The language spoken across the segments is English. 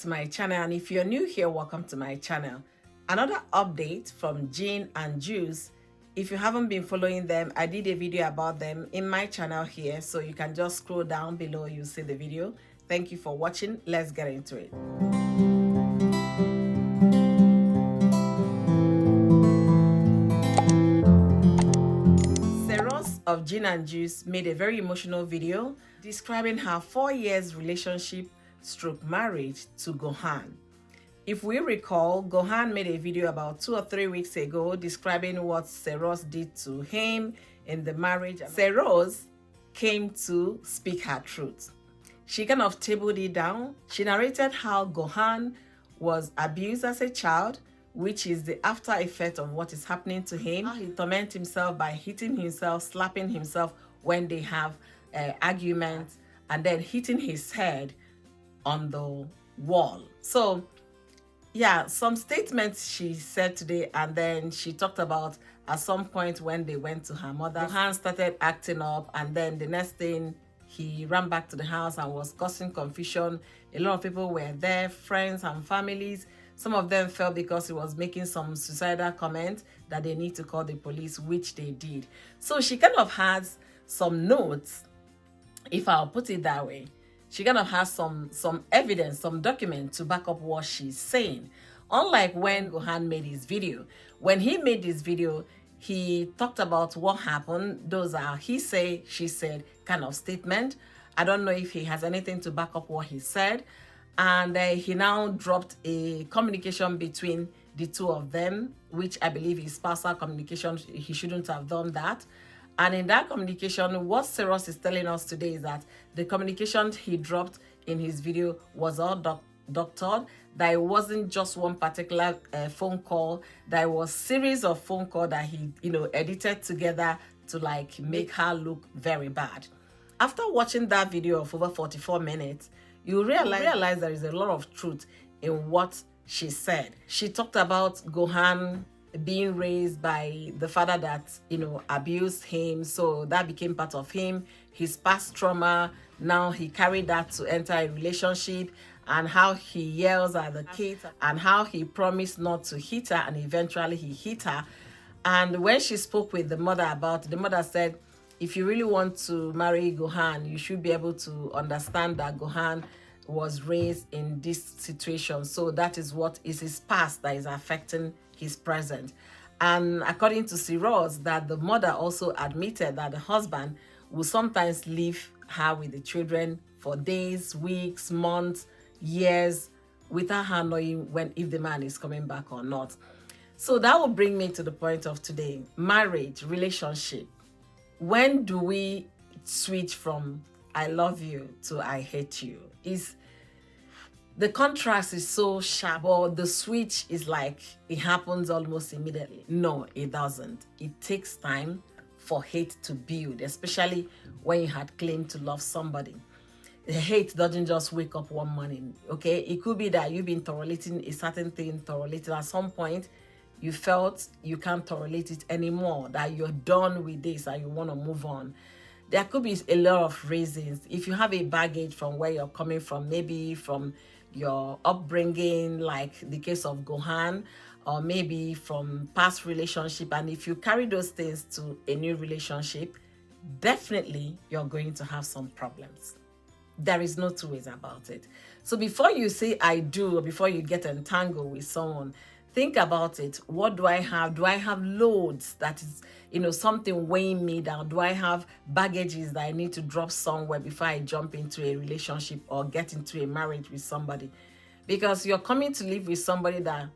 to my channel, and if you're new here, welcome to my channel. Another update from Jin and Juice. If you haven't been following them, I did a video about them in my channel here, so you can just scroll down below, you see the video. Thank you for watching. Let's get into it. Cerose of Jin and Juice made a very emotional video describing her 4 years relationship / marriage to Gohan. If we recall, Gohan made a video about 2 or 3 weeks ago describing what Cerose did to him in the marriage. Cerose came to speak her truth. She kind of tabled it down. She narrated how Gohan was abused as a child, which is the after effect of what is happening to him. How he torments himself by hitting himself, slapping himself when they have arguments, and then hitting his head on the wall. So yeah, some statements she said today, and then she talked about at some point when they went to her mother, Gohan started acting up, and then the next thing he ran back to the house and was causing confusion. A lot of people were there, friends and families. Some of them felt because he was making some suicidal comments that they need to call the police, which they did. So she kind of has some notes, if I'll put it that way. She kind of has some evidence, some document to back up what she's saying. Unlike when Gohan made his video. When he made this video, he talked about what happened. Those are he say, she said kind of statement. I don't know if he has anything to back up what he said. And he now dropped a communication between the two of them, which I believe is spousal communication. He shouldn't have done that. And in that communication, what Cerose is telling us today is that the communication he dropped in his video was all doctored, that it wasn't just one particular phone call, that it was series of phone calls that he, edited together to like make her look very bad. After watching that video of over 44 minutes, you realize there is a lot of truth in what she said. She talked about Gohan being raised by the father that abused him, so that became part of him, his past trauma. Now he carried that to enter a relationship, and how he yells at the kids, and how he promised not to hit her, and eventually he hit her. And when she spoke with the mother about it, the mother said, if you really want to marry Gohan, you should be able to understand that Gohan was raised in this situation, so that is what is his past that is affecting his present. And according to Cerose, that the mother also admitted that the husband will sometimes leave her with the children for days, weeks, months, years, without her knowing if the man is coming back or not. So that will bring me to the point of today: marriage, relationship. When do we switch from I love you to I hate you? The contrast is so sharp, or the switch is like it happens almost immediately. No, it doesn't. It takes time for hate to build, especially when you had claimed to love somebody. The hate doesn't just wake up one morning, okay? It could be that you've been tolerating a certain thing, at some point you felt you can't tolerate it anymore, that you're done with this and you want to move on. There could be a lot of reasons. If you have a baggage from where you're coming from, maybe from your upbringing, like the case of Gohan, or maybe from past relationship, and if you carry those things to a new relationship, definitely you're going to have some problems. There is no two ways about it. So before you say I do, or before you get entangled with someone, think about it. What do I have? Do I have loads that is, something weighing me down? Do I have baggages that I need to drop somewhere before I jump into a relationship or get into a marriage with somebody? Because you're coming to live with somebody that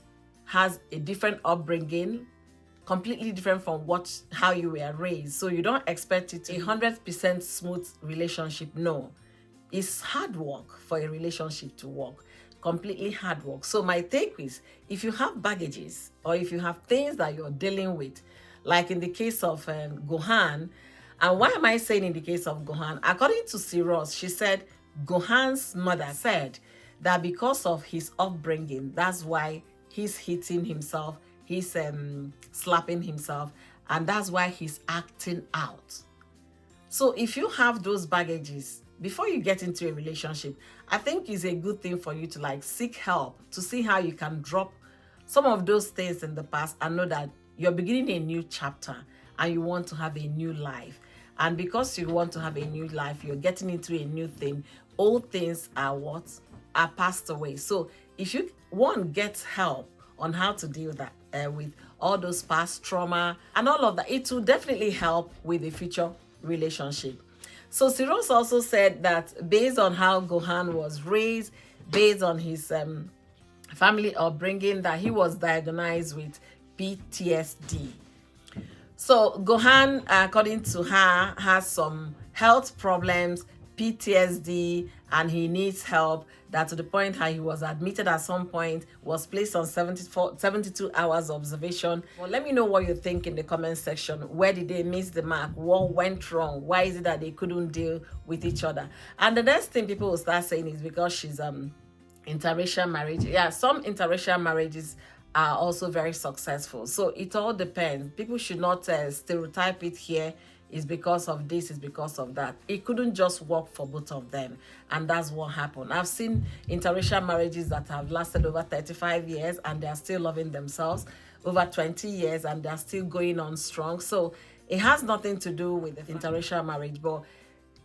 has a different upbringing, completely different from how you were raised. So you don't expect it to be 100% smooth relationship. No, it's hard work for a relationship to work. Completely hard work. So my take is, if you have baggages, or if you have things that you're dealing with, like in the case of Gohan, and why am I saying in the case of Gohan? According to Cerose, she said Gohan's mother said that because of his upbringing, that's why he's hitting himself, he's slapping himself, and that's why he's acting out. So if you have those baggages, before you get into a relationship, I think it's a good thing for you to like seek help to see how you can drop some of those things in the past and know that you're beginning a new chapter and you want to have a new life. And because you want to have a new life, you're getting into a new thing. Old things are what? Are passed away. So if you one gets help on how to deal with all those past trauma and all of that, it will definitely help with the future relationship. So Cerose also said that based on how Gohan was raised, based on his family upbringing, that he was diagnosed with PTSD. So Gohan, according to her, has some health problems, PTSD, and he needs help. That to the point how he was admitted at some point, was placed on 72 hours observation. Well, let me know what you think in the comment section. Where did they miss the mark? What went wrong? Why is it that they couldn't deal with each other? And the next thing people will start saying is because she's interracial marriage. Yeah, some interracial marriages are also very successful. So it all depends. People should not stereotype it here. Is because of this, is because of that. It couldn't just work for both of them. And that's what happened. I've seen interracial marriages that have lasted over 35 years and they are still loving themselves, over 20 years and they're still going on strong. So it has nothing to do with the interracial marriage, but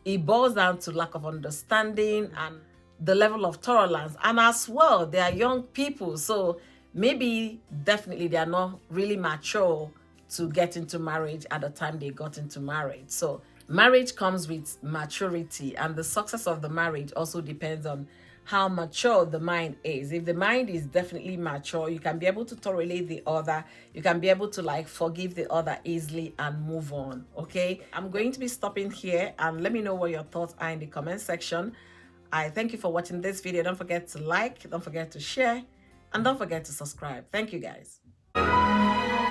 it boils down to lack of understanding and the level of tolerance. And as well, they are young people. So maybe definitely they are not really mature to get into marriage at the time they got into marriage. So marriage comes with maturity, and the success of the marriage also depends on how mature the mind is. If the mind is definitely mature, you can be able to tolerate the other, you can be able to like forgive the other easily and move on. Okay, I'm going to be stopping here, and let me know what your thoughts are in the comment section. I thank you for watching this video. Don't forget to like, don't forget to share, and don't forget to subscribe. Thank you guys.